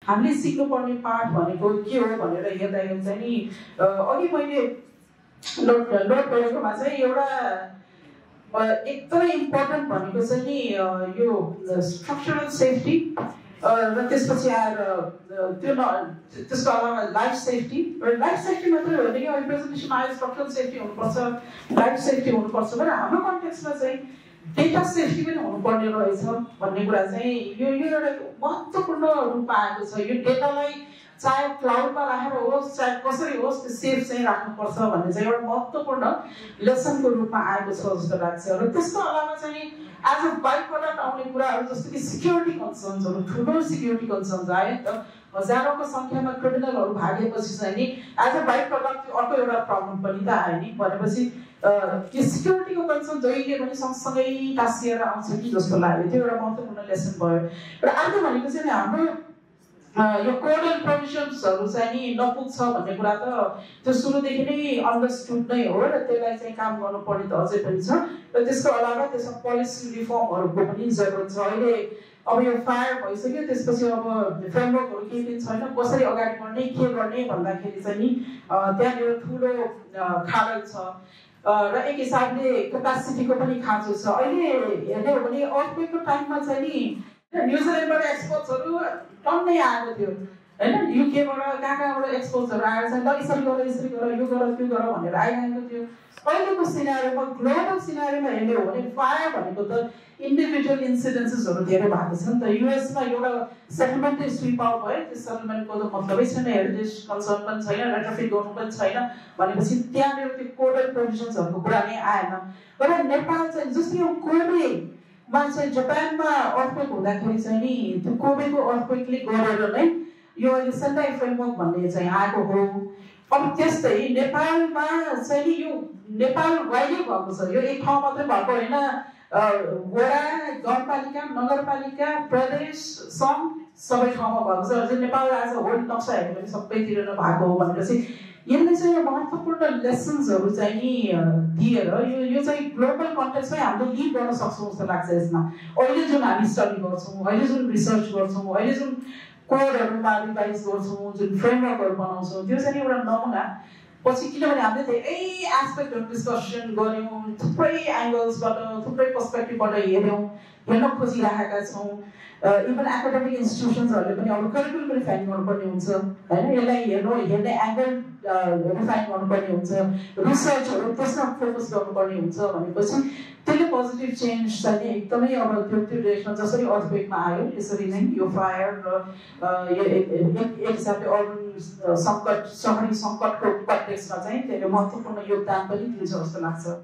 हामीले सिक्नुपर्ने पाठ भनेको के हो भनेर हेर्दाखेरि चाहिँ नि अघि मैले नोट गरेकोमा चाहिँ एउटा एकदमै इम्पोर्टेन्ट भनेको चाहिँ नि यो स्ट्रक्चरल सेफ्टी र त्यसपछि आएर त्यसको अलावा लाइफ सेफ्टी मात्रै होइन कि अहिले प्रेजेन्टेसन आयो स्ट्रक्चरल सेफ्टी हुनुपर्छ, लाइफ सेफ्टी हुनुपर्छ भने हाम्रो कन्टेक्स्टमा चाहिँ डेटा सेफ्टी पनि हुनुपर्ने रहेछ भन्ने कुरा चाहिँ यो एउटा महत्त्वपूर्ण रूपमा आएको छ। यो डेटालाई चाहे क्लाउडमा राखेर होस् चाहे कसरी होस् त्यो सेफ चाहिँ राख्नुपर्छ भन्ने चाहिँ एउटा महत्त्वपूर्ण लेसनको रूपमा आएको छ जस्तो लाग्छ। र त्यसको अलावा चाहिँ एज अ बाइ प्रडक्ट आउने कुराहरू जस्तो कि सिक्युरिटी कन्सर्न्सहरू, ठुलो सिक्युरिटी कन्सर्न्स आयो नि त। हजारौंको संख्यामा क्रिमिनलहरू भागेपछि चाहिँ नि एज अ बाइ प्रडक्ट अर्को एउटा प्रब्लम पनि त आयो नि। भनेपछि यो सिक्युरिटीको कन्सर्न जहिले पनि सँगसँगै टाँसिएर आउँछ कि जस्तो लाग्यो। त्यो एउटा महत्त्वपूर्ण लेसन भयो। र अर्को भनेको चाहिँ हाम्रो यो कोडल प्रोभिजन्सहरू चाहिँ नि नपुग्छ भन्ने कुरा त त्यो सुरुदेखि नै अन्डरस्टुड नै हो र त्यसलाई चाहिँ काम गर्नुपर्ने त अझै पनि छ। र त्यसको अलावा त्यसमा पोलिसी रिफर्महरूको पनि जरुरत छ। अहिले अब यो फायर भइसक्यो, त्यसपछि अब फ्रेमवर्कहरू केही पनि छैन, कसरी अगाडि बढ्ने के गर्ने भन्दाखेरि चाहिँ नि त्यहाँनिर ठुलो खाडल छ र एक हिसाबले क्यापासिटीको पनि खाँचो छ। अहिले हेर्ने हो भने अर्थक्वेकको टाइममा चाहिँ नि न्युजिल्यान्डबाट एक्सपर्ट्सहरू टन्नै आएको थियो होइन, युकेबाट कहाँबाट एक्सपर्ट्सहरू आएर चाहिँ ल यसरी गर यो गर त्यो गर भनेर आइरहेको थियो। अहिलेको सिनारीमा ग्लोबल सिनारीमा हेर्ने हो भने फायर भनेको त इन्डिभिजुअल इन्सिडेन्सेसहरू धेरै भएको छ नि त। युएसमा एउटा सेटलमेन्टै स्विप आउट भयो, त्यो सेटलमेन्टको त मतलबै छैन, हेरिटेज कन्सर्न पनि छैन, रेट्रोफिट गर्नु पनि छैन भनेपछि त्यहाँनिर त्यो कोडल प्रोभिजन्सहरूको कुरा नै आएन। तर नेपाल चाहिँ जस्तै यो कोबेमा चाहिँ जापानमा अर्थक्वेक हुँदाखेरि चाहिँ नि त्यो कोबेको अर्थक्वेकले गरेर नै यो अहिले सेन्डाई फ्रेमवर्क भन्ने चाहिँ आएको हो। अब त्यस्तै नेपालमा चाहिँ नि यो नेपाल वाइडै भएको छ, यो एक ठाउँ मात्रै भएको होइन। वडा, गाउँपालिका, नगरपालिका, प्रदेश, सङ्घ सबै ठाउँमा भएको छ। अझै नेपाल एज अ होल नक्सा हेर्यो भने सबैतिर नै भएको हो भनेपछि यसले चाहिँ महत्त्वपूर्ण लेसन्सहरू चाहिँ नि दिएर यो चाहिँ ग्लोबल कन्टेक्स्टमै हामीले लिड गर्न सक्छौँ जस्तो लाग्छ। यसमा अहिले जुन हामी स्टडी गर्छौँ, अहिले जुन रिसर्च गर्छौँ, अहिले जुन कोडहरूमा रिभाइज गर्छौँ, जुन फ्रेमवर्कहरू बनाउँछौँ, त्यो चाहिँ एउटा नमुना पछि, किनभने हामीले धेरै एस्पेक्टहरू डिस्कसन गऱ्यौँ, थुप्रै एङ्गल्सबाट थुप्रै पर्सपेक्टिभबाट हेर्न खोजिरहेका छौँ। इभन एकाडेमिक इन्स्टिट्युसन्सहरूले पनि अब करिकुलम रिफाइन गर्नुपर्ने हुन्छ होइन, यसलाई हेर्ने एङ्गल रिफाइन गर्नुपर्ने हुन्छ, रिसर्चहरू त्यसमा फोकस गर्नुपर्ने हुन्छ भनेपछि त्यसले पोजिटिभ चेन्ज चाहिँ एकदमै अब त्यो डिरेक्सनमा जसरी अर्थक्वेकमा आयो यसरी नै यो फायर र एक हिसाबले अर्बन सङ्कट, सहरी सङ्कटको कन्टेक्स्टमा चाहिँ त्यसले महत्त्वपूर्ण योगदान पनि दिन्छ जस्तो लाग्छ।